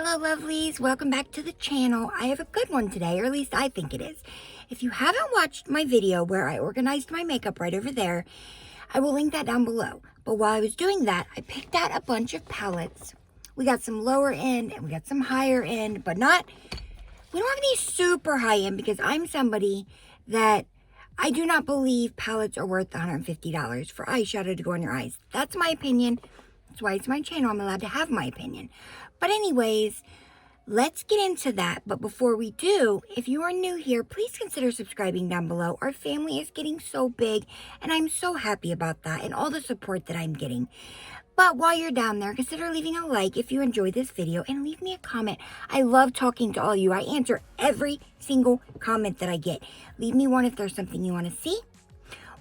Hello lovelies, welcome back to the channel. I have a good one today, or at least I think it is. If you haven't watched my video where I organized my makeup right over there, I will link that down below. But while I was doing that, I picked out a bunch of palettes. We got some lower end and we got some higher end, but we don't have any super high end because I'm somebody that I do not believe palettes are worth $150 for eyeshadow to go on your eyes. That's my opinion. That's why it's my channel. I'm allowed to have my opinion. But anyways, let's get into that. But before we do, if you are new here, please consider subscribing down below. Our family is getting so big, and I'm so happy about that and all the support that I'm getting. But while you're down there, consider leaving a like if you enjoyed this video and leave me a comment. I love talking to all of you. I answer every single comment that I get. Leave me one if there's something you want to see.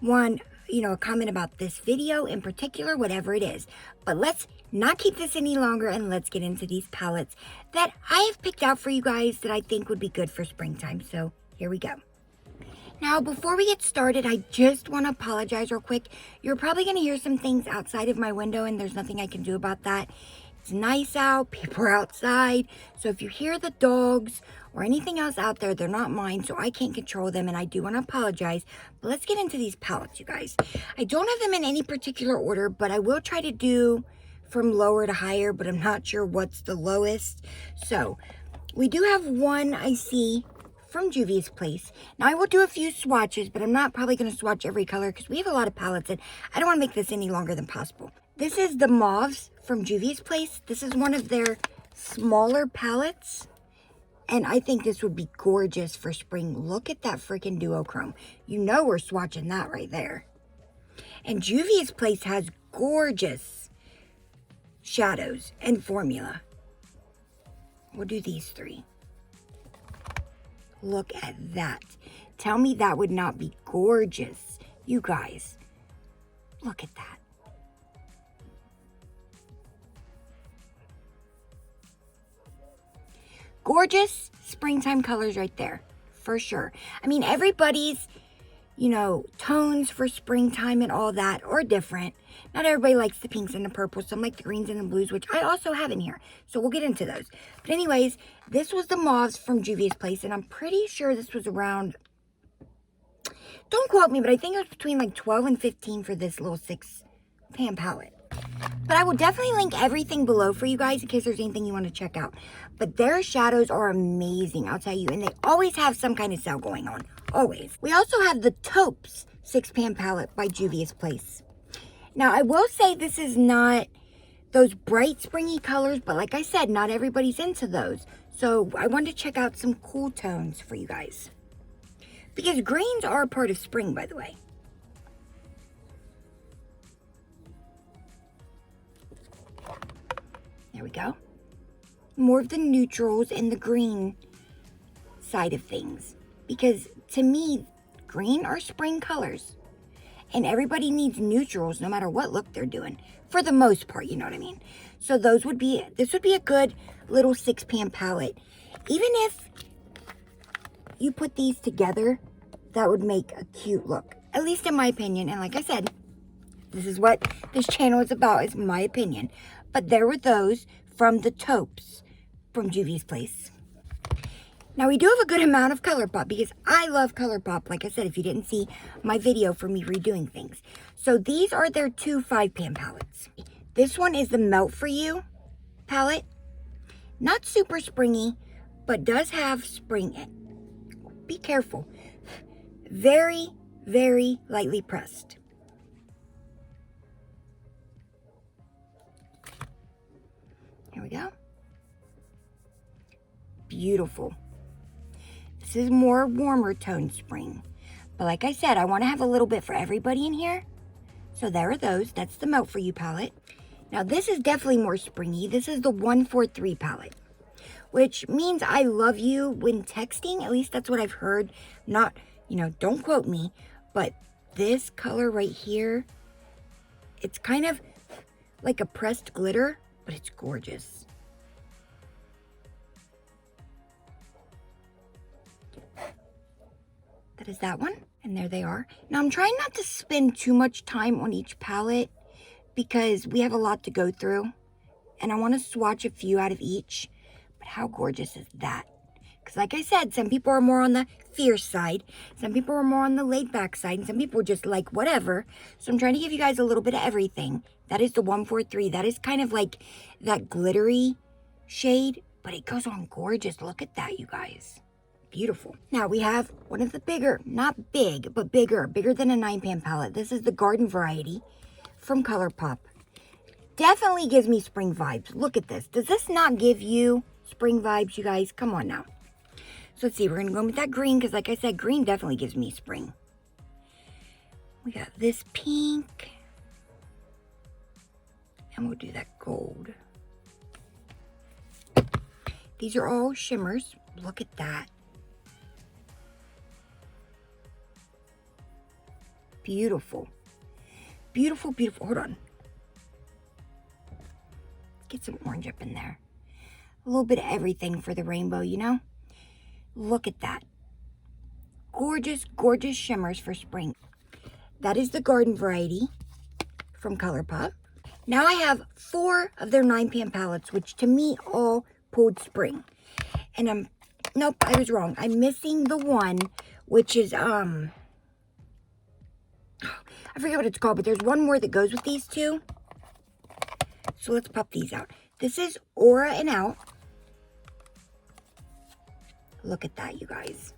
One, a comment about this video in particular, whatever it is. But let's not keep this any longer and let's get into these palettes that I have picked out for you guys that I think would be good for springtime. So here we go. Now, before we get started, I just want to apologize real quick. You're probably going to hear some things outside of my window and there's nothing I can do about that. It's nice out, people are outside. So if you hear the dogs or anything else out there, they're not mine, so I can't control them, and I do want to apologize. But let's get into these palettes, you guys. I don't have them in any particular order, but I will try to do from lower to higher, but I'm not sure what's the lowest. So we do have one I see from Juvia's Place. Now I will do a few swatches, but I'm not probably going to swatch every color because we have a lot of palettes and I don't want to make this any longer than possible. This is the Mauves from Juvia's Place. This is one of their smaller palettes. And I think this would be gorgeous for spring. Look at that freaking duochrome. You know we're swatching that right there. And Juvia's Place has gorgeous shadows and formula. We'll do these three. Look at that. Tell me that would not be gorgeous. You guys, look at that. Gorgeous springtime colors right there, for sure. I mean, everybody's, tones for springtime and all that are different. Not everybody likes the pinks and the purples. Some like the greens and the blues, which I also have in here. So we'll get into those. But anyways, this was the Mauves from Juvia's Place, and I'm pretty sure this was around, don't quote me, but I think it was between like 12 and 15 for this little 6-pan palette. But I will definitely link everything below for you guys in case there's anything you want to check out. But their shadows are amazing, I'll tell you. And they always have some kind of sale going on. Always. We also have the Taupes 6-pan palette by Juvia's Place. Now, I will say this is not those bright springy colors. But like I said, not everybody's into those. So I wanted to check out some cool tones for you guys. Because greens are a part of spring, by the way. There we go. More of the neutrals and the green side of things. Because to me, green are spring colors. And everybody needs neutrals no matter what look they're doing. For the most part, you know what I mean? So this would be a good little 6-pan palette. Even if you put these together, that would make a cute look. At least in my opinion. And like I said, this is what this channel is about, is my opinion. But there were those from the Taupes from Juvia's Place. Now, we do have a good amount of ColourPop because I love ColourPop. Like I said, if you didn't see my video for me redoing things. So these are their 2 5-pan palettes. This one is the Melt For You palette. Not super springy, but does have spring in. Be careful. Very, very lightly pressed. Here we go. Beautiful. This is more warmer tone spring. But like I said, I want to have a little bit for everybody in here. So there are those. That's the Melt For You palette. Now this is definitely more springy. This is the 143 palette. Which means I love you when texting. At least that's what I've heard. Not, don't quote me. But this color right here, it's kind of like a pressed glitter. But it's gorgeous. That is that one. And there they are. Now, I'm trying not to spend too much time on each palette because we have a lot to go through. And I want to swatch a few out of each. But how gorgeous is that? Because like I said, some people are more on the fierce side. Some people are more on the laid back side. And some people just like whatever. So I'm trying to give you guys a little bit of everything. That is the 143. That is kind of like that glittery shade. But it goes on gorgeous. Look at that, you guys. Beautiful. Now we have one of the bigger, not big, but bigger than a 9-pan palette. This is the garden variety from ColourPop. Definitely gives me spring vibes. Look at this. Does this not give you spring vibes, you guys? Come on now. So let's see, we're going to go with that green because like I said, green definitely gives me spring. We got this pink. And we'll do that gold. These are all shimmers. Look at that. Beautiful. Beautiful, beautiful. Hold on. Get some orange up in there. A little bit of everything for the rainbow, you know? Look at that. Gorgeous, gorgeous shimmers for spring. That is the garden variety from ColourPop. Now I have 4 of their 9-pan palettes, which to me all pulled spring. And nope, I was wrong. I'm missing the one, which is, I forget what it's called, but there's one more that goes with these two. So let's pop these out. This is Aura and Out. Look at that, you guys.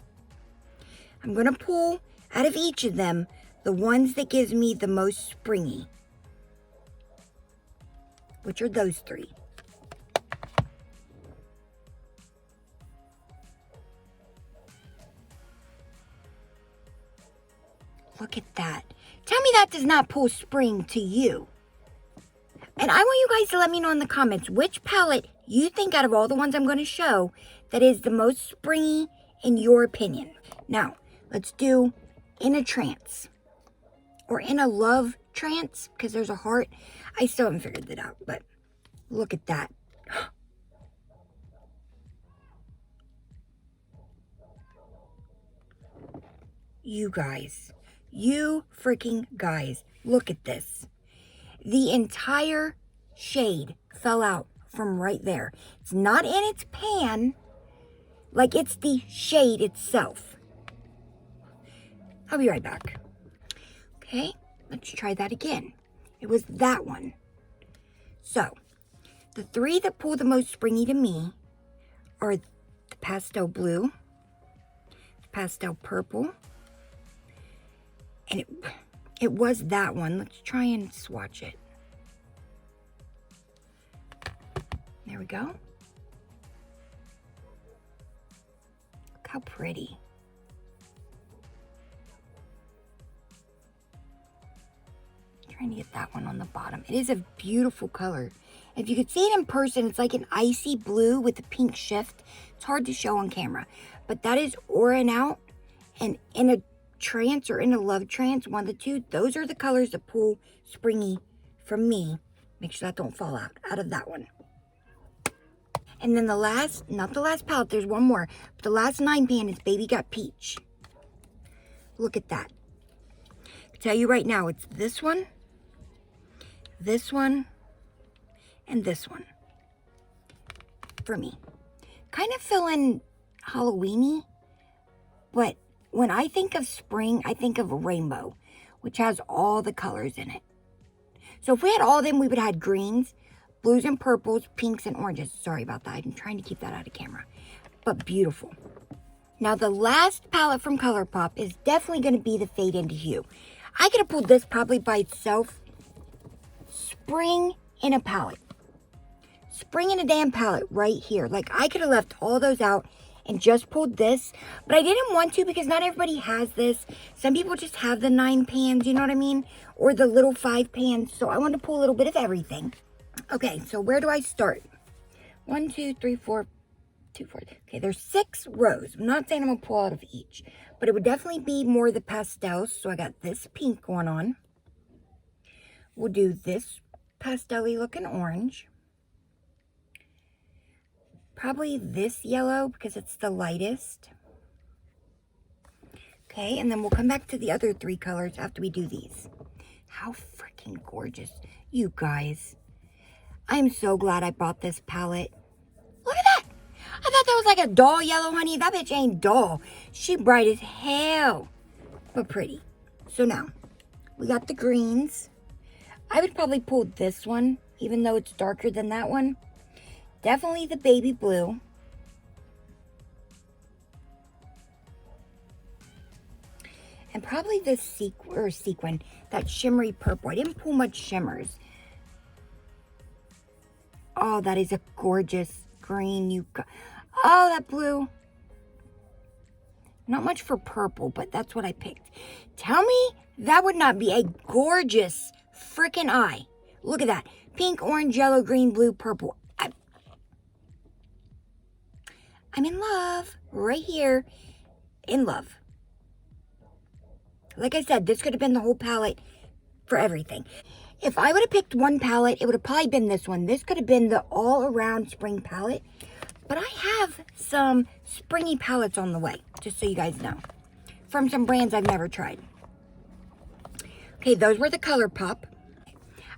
I'm going to pull out of each of them the ones that gives me the most springy, which are those 3. Look at that. Tell me that does not pull spring to you. And I want you guys to let me know in the comments which palette you think out of all the ones I'm going to show that is the most springy in your opinion. Now, let's do In a Trance. Or In a Love Trance, because there's a heart. I still haven't figured that out, but look at that. You guys. You freaking guys. Look at this. The entire shade fell out from right there. It's not in its pan. Like it's the shade itself. I'll be right back. Okay, let's try that again. It was that one. So, the 3 that pull the most springy to me are the pastel blue, the pastel purple, and it was that one. Let's try and swatch it. There we go. Look how pretty. Trying to get that one on the bottom. It is a beautiful color. If you could see it in person, it's like an icy blue with a pink shift. It's hard to show on camera. But that is Aura and Out. And In a Trance or In a Love Trance, one of the two. Those are the colors that pull springy from me. Make sure that don't fall out of that one. And then the last, not the last palette, there's one more. But the last 9-pan is Baby Got Peach. Look at that. I tell you right now, it's this one, and this one. For me. Kind of feeling Halloween-y, but when I think of spring, I think of a rainbow, which has all the colors in it. So if we had all of them, we would have had greens, blues and purples, pinks and oranges. Sorry about that. I'm trying to keep that out of camera. But beautiful. Now the last palette from ColourPop is definitely going to be the Fade Into Hue. I could have pulled this probably by itself. Spring in a palette. Spring in a damn palette right here. Like I could have left all those out and just pulled this. But I didn't want to because not everybody has this. Some people just have the 9 pans, you know what I mean? Or the little 5 pans. So I wanted to pull a little bit of everything. Okay, so where do I start? 1, 2, 3, 4, 2, 4. Okay, there's 6 rows. I'm not saying I'm going to pull out of each. But it would definitely be more the pastels. So I got this pink going on. We'll do this pastel-y looking orange. Probably this yellow because it's the lightest. Okay, and then we'll come back to the other 3 colors after we do these. How freaking gorgeous. You guys. I'm so glad I bought this palette. Look at that. that was like a dull yellow, honey. That bitch ain't dull. She bright as hell, but pretty. So now, we got the greens. I would probably pull this one, even though it's darker than that one. Definitely the baby blue. And probably the sequin, that shimmery purple. I didn't pull much shimmers. Oh, that is a gorgeous green. Oh, that blue. Not much for purple, but that's what I picked. Tell me that would not be a gorgeous freaking eye. Look at that. Pink, orange, yellow, green, blue, purple. I'm in love. Right here. In love. Like I said, this could have been the whole palette for everything. If I would have picked one palette, it would have probably been this one. This could have been the all-around spring palette. But I have some springy palettes on the way, just so you guys know. From some brands I've never tried. Okay, those were the ColourPop.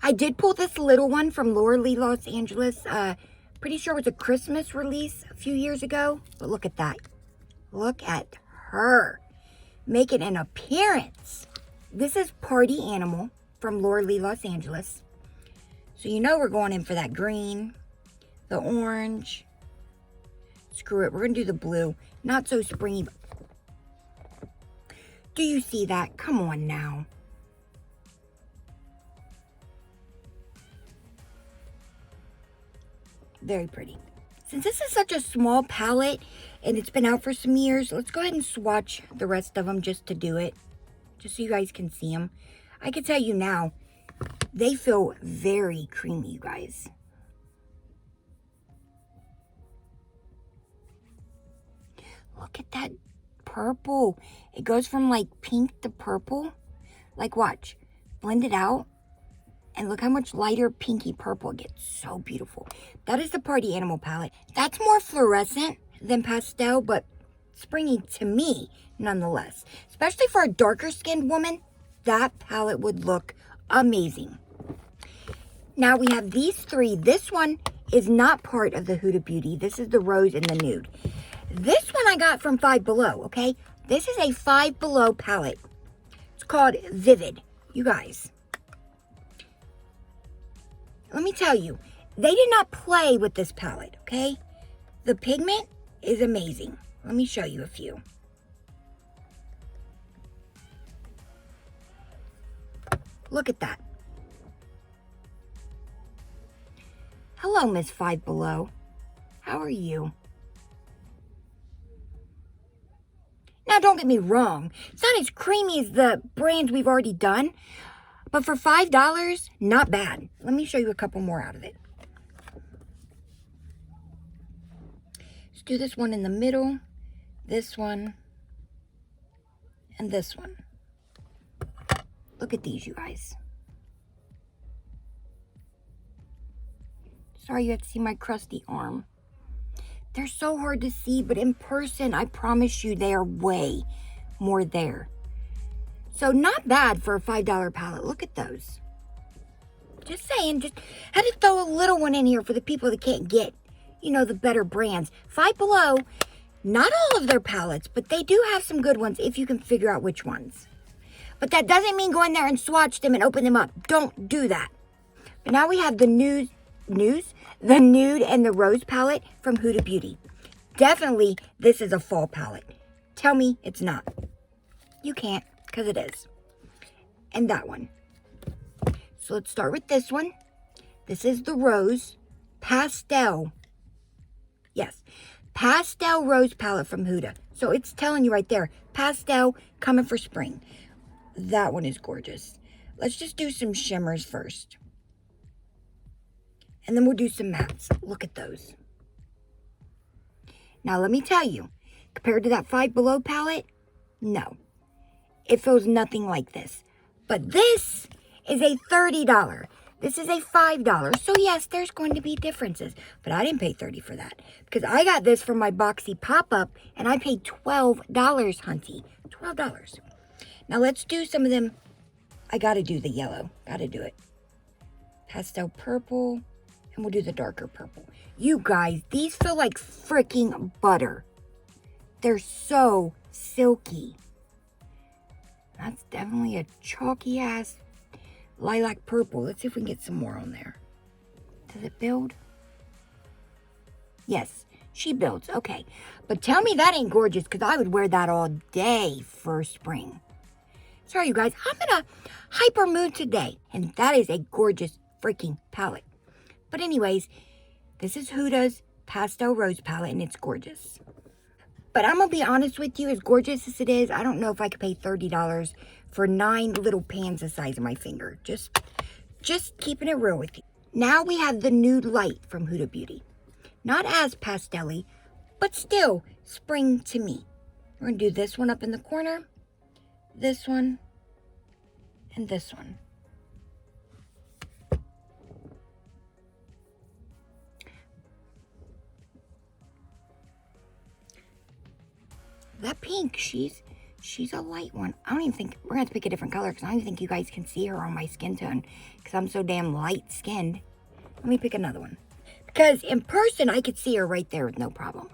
I did pull this little one from Laura Lee Los Angeles. Pretty sure it was a Christmas release a few years ago. But look at that. Look at her. Making an appearance. This is Party Animal from Laura Lee Los Angeles. So you know we're going in for that green, the orange. Screw it, we're going to do the blue. Not so springy. Do you see that? Come on now. Very pretty. Since this is such a small palette and it's been out for some years, let's go ahead and swatch the rest of them just to do it. Just so you guys can see them. I can tell you now, they feel very creamy, you guys. Look at that purple. It goes from like pink to purple. Like watch, blend it out. And look how much lighter pinky purple it gets. So beautiful. That is the Party Animal palette. That's more fluorescent than pastel, but springy to me nonetheless. Especially for a darker skinned woman, that palette would look amazing. Now we have these three. This one is not part of the Huda Beauty. This is the rose and the nude. This one I got from Five Below, okay? This is a Five Below palette. It's called Vivid, you guys. Let me tell you, they did not play with this palette, okay? The pigment is amazing. Let me show you a few. Look at that. Hello, Miss Five Below. How are you? Now, don't get me wrong. It's not as creamy as the brands we've already done. But for $5, not bad. Let me show you a couple more out of it. Let's do this one in the middle, this one, and this one. Look at these, you guys. Sorry you have to see my crusty arm. They're so hard to see, but in person, I promise you they are way more there. So not bad for a $5 palette. Look at those. Just saying, just had to throw a little one in here for the people that can't get, you know, the better brands. Five Below, not all of their palettes, but they do have some good ones if you can figure out which ones. But that doesn't mean go in there and swatch them and open them up. Don't do that. But now we have the nude and the rose palette from Huda Beauty. Definitely, this is a fall palette. Tell me it's not. You can't. Because it is. And that one. So let's start with this one. This is the rose pastel. Yes. Pastel rose palette from Huda. So it's telling you right there. Pastel coming for spring. That one is gorgeous. Let's just do some shimmers first. And then we'll do some mattes. Look at those. Now let me tell you. Compared to that Five Below palette, no. It feels nothing like this. But this is a $30. This is a $5. So yes, there's going to be differences. But I didn't pay $30 for that. Because I got this from my Boxy pop-up. And I paid $12, hunty. $12. Now let's do some of them. I got to do the yellow. Got to do it. Pastel purple. And we'll do the darker purple. You guys, these feel like freaking butter. They're so silky. That's definitely a chalky ass lilac purple. Let's see if we can get some more on there. Does it build? Yes, she builds. Okay. But tell me that ain't gorgeous, because I would wear that all day for spring. Sorry, you guys. I'm in a hyper mood today. And that is a gorgeous freaking palette. But anyways, this is Huda's Pastel Rose palette, and it's gorgeous. But I'm going to be honest with you, as gorgeous as it is, I don't know if I could pay $30 for 9 little pans the size of my finger. Just keeping it real with you. Now we have the Nude Light from Huda Beauty. Not as pastel-y, but still spring to me. We're going to do this one up in the corner, this one, and this one. That pink, she's a light one. I don't even think, we're going to have to pick a different color because I don't even think you guys can see her on my skin tone because I'm so damn light skinned. Let me pick another one. Because in person, I could see her right there with no problem.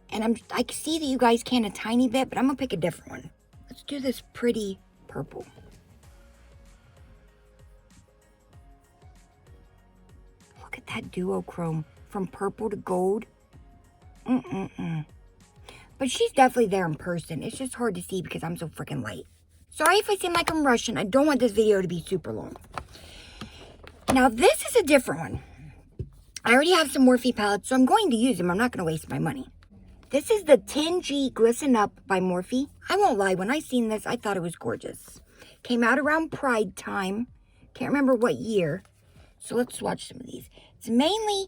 And I can see that you guys can a tiny bit, but I'm going to pick a different one. Let's do this pretty purple. Look at that duochrome from purple to gold. But she's definitely there in person. It's just hard to see because I'm so freaking light. Sorry if I seem like I'm rushing. I don't want this video to be super long. Now, this is a different one. I already have some Morphe palettes, so I'm going to use them. I'm not going to waste my money. This is the 10G Glisten Up by Morphe. I won't lie, when I seen this, I thought it was gorgeous. Came out around Pride time. Can't remember what year. So let's swatch some of these. It's mainly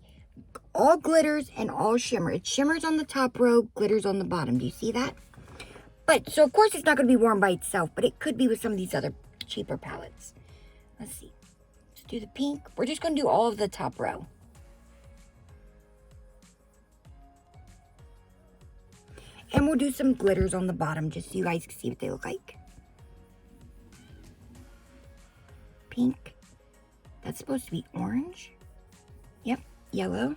all glitters and all shimmer. It shimmers on the top row, glitters on the bottom. Do you see that? But, so of course it's not going to be worn by itself, but it could be with some of these other cheaper palettes. Let's see. Let's do the pink. We're just going to do all of the top row. And we'll do some glitters on the bottom just so you guys can see what they look like. Pink. That's supposed to be orange. Yep, yellow.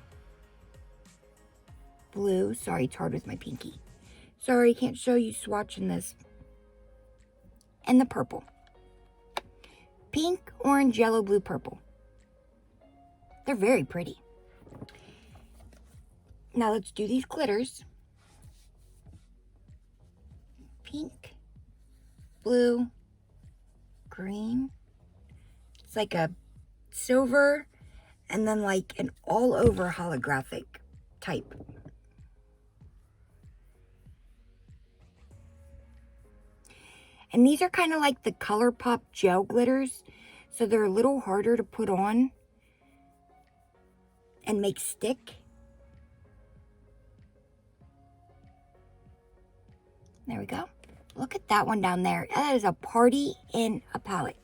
Blue. Sorry, it's hard with my pinky. Sorry, can't show you swatching this. And the purple. Pink, orange, yellow, blue, purple. They're very pretty. Now let's do these glitters. Pink, blue, green. It's like a silver and then like an all over holographic type. And these are kind of like the ColourPop gel glitters. So they're a little harder to put on and make stick. There we go. Look at that one down there. That is a party in a palette.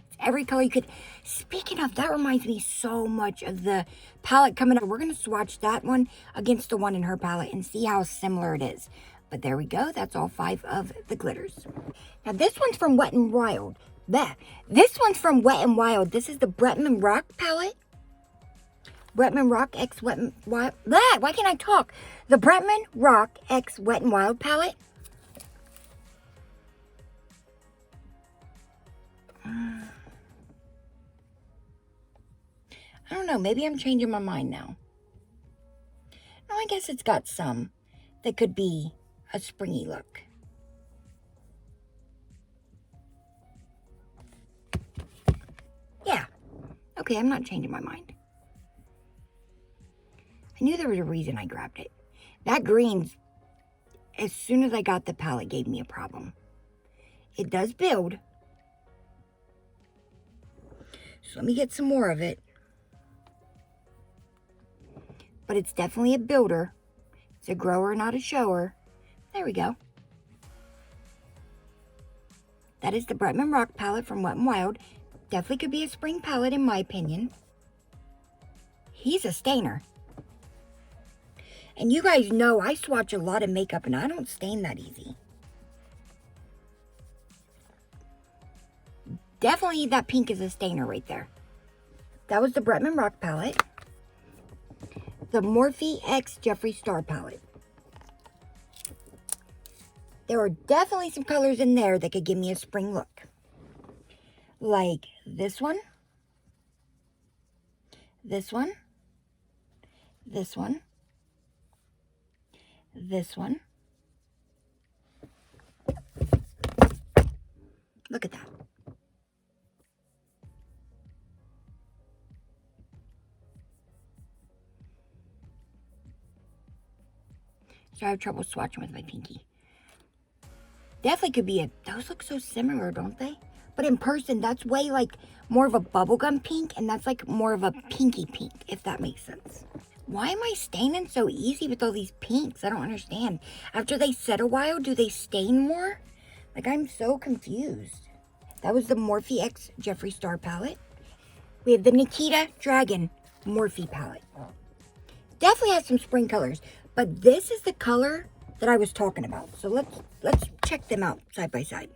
It's every color you could. Speaking of, that reminds me so much of the palette coming up. We're going to swatch that one against the one in her palette and see how similar it is. But there we go. That's all 5 of the glitters. Now this one's from Wet n Wild. This one's from Wet n Wild. This is the BRETMAN Rock palette. BRETMAN Rock X Wet n Wild. Why can't I talk? The BRETMAN Rock X Wet n Wild palette. I don't know, maybe I'm changing my mind now. No, I guess it's got some that could be a springy look. Yeah. Okay, I'm not changing my mind. I knew there was a reason I grabbed it. That green, as soon as I got the palette, gave me a problem. It does build. So let me get some more of it. But it's definitely a builder. It's a grower, not a shower. There we go. That is the BRETMAN Rock palette from Wet n Wild. Definitely could be a spring palette in my opinion. He's a stainer. And you guys know I swatch a lot of makeup and I don't stain that easy. Definitely that pink is a stainer right there. That was the BRETMAN Rock palette. the Morphe X Jeffree Star palette. There are definitely some colors in there that could give me a spring look. Like this one, this one, this one, this one. Look at that. So I have trouble swatching with my pinky. Definitely could be those look so similar, don't they? But in person, that's way like more of a bubblegum pink, and that's like more of a pinky pink, if that makes sense. Why am I staining so easy with all these pinks? I don't understand. After they set a while, do they stain more? Like, I'm so confused. That was the Morphe X Jeffree Star palette. We have the Nikita Dragon Morphe palette. Definitely has some spring colors, but this is the color that I was talking about. So let's check them out side by side.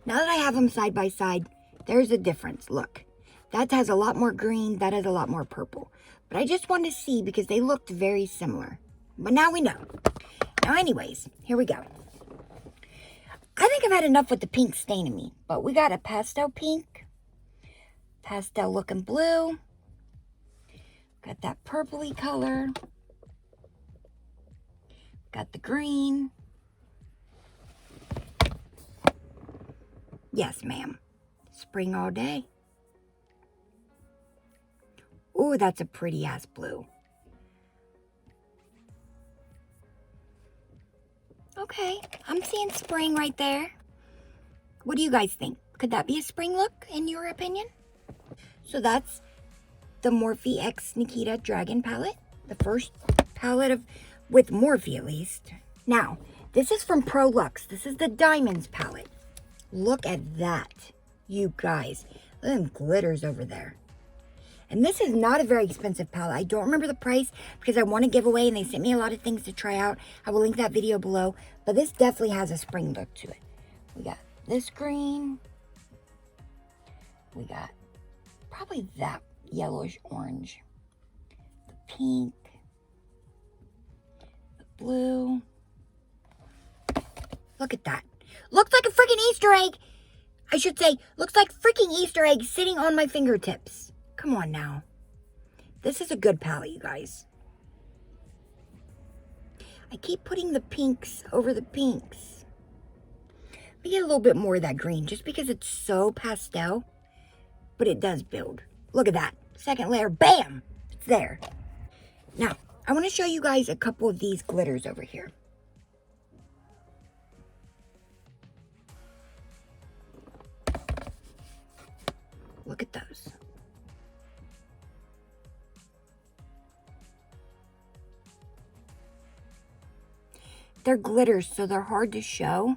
Now that I have them side by side, there's a difference. Look, that has a lot more green, that has a lot more purple. But I just wanted to see because they looked very similar. But now we know. Now anyways, here we go. I think I've had enough with the pink staining me, but we got a pastel pink, pastel looking blue, got that purpley color, got the green. Yes, ma'am. Spring all day. Ooh, that's a pretty ass blue. Okay, I'm seeing spring right there. What do you guys think? Could that be a spring look in your opinion? So that's the Morphe X Nikita Dragon palette. The first palette with Morphe at least. Now, this is from PROLUX. This is the Diamonds palette. Look at that, you guys. Look at them glitters over there. And this is not a very expensive palette. I don't remember the price because I want to give away and they sent me a lot of things to try out. I will link that video below. But this definitely has a spring look to it. We got this green. We got probably that yellowish orange. The pink. The blue. Look at that. Looks like a freaking Easter egg. I should say, looks like freaking Easter egg sitting on my fingertips. Come on now. This is a good palette, you guys. I keep putting the pinks over the pinks. We get a little bit more of that green just because it's so pastel. But it does build. Look at that. Second layer. Bam! It's there. Now, I want to show you guys a couple of these glitters over here. Look at those. They're glitters, so they're hard to show.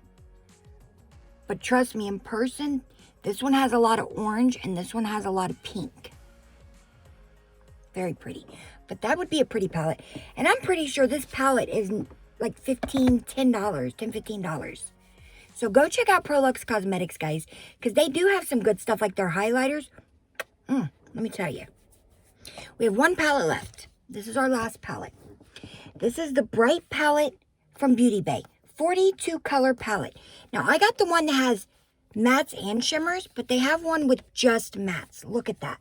But trust me, in person, this one has a lot of orange and this one has a lot of pink. Very pretty. But that would be a pretty palette. And I'm pretty sure this palette is like $10, $15. So go check out PROLUX Cosmetics, guys. Because they do have some good stuff like their highlighters. Let me tell you. We have one palette left. This is our last palette. This is the Bright palette from Beauty Bay. 42 color palette. Now, I got the one that has mattes and shimmers, but they have one with just mattes. Look at that.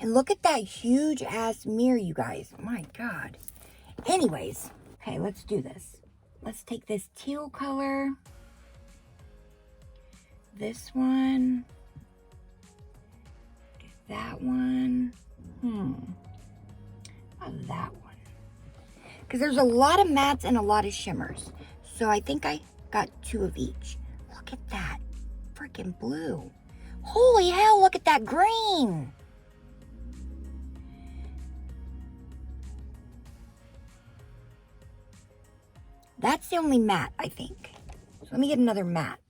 And look at that huge ass mirror, you guys. My God. Anyways, okay, let's do this. Let's take this teal color. This one. Get that one. That one. Because there's a lot of mattes and a lot of shimmers. So I think I got 2 of each. Look at that. Freaking blue. Holy hell, look at that green. That's the only matte, I think. So let me get another matte.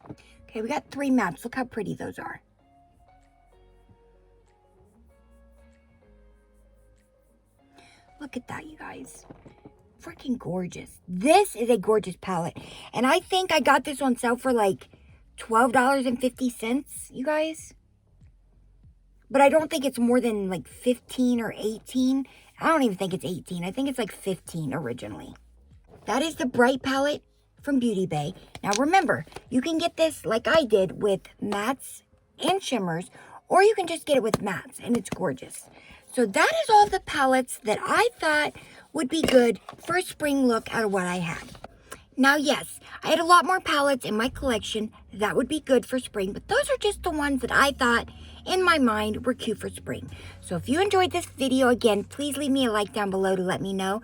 Okay, we got 3 mattes. Look how pretty those are. Look at that, you guys. Freaking gorgeous. This is a gorgeous palette. And I think I got this on sale for like $12.50, you guys. but I don't think it's more than like 15 or 18. I don't even think it's 18. I think it's like 15 originally. That is the Bright palette from Beauty Bay. Now remember, you can get this like I did with mattes and shimmers, or you can just get it with mattes, and it's gorgeous. So that is all the palettes that I thought would be good for a spring look out of what I had. Now, yes, I had a lot more palettes in my collection that would be good for spring, but those are just the ones that I thought in my mind were cute for spring. So if you enjoyed this video, again, please leave me a like down below to let me know.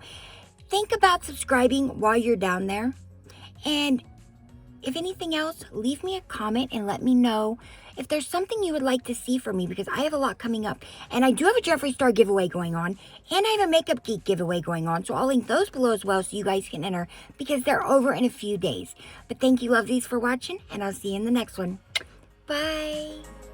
Think about subscribing while you're down there. And if anything else, leave me a comment and let me know if there's something you would like to see from me, because I have a lot coming up. And I do have a Jeffree Star giveaway going on, and I have a Makeup Geek giveaway going on, so I'll link those below as well so you guys can enter, because they're over in a few days. But thank you, lovelies, for watching, and I'll see you in the next one. Bye!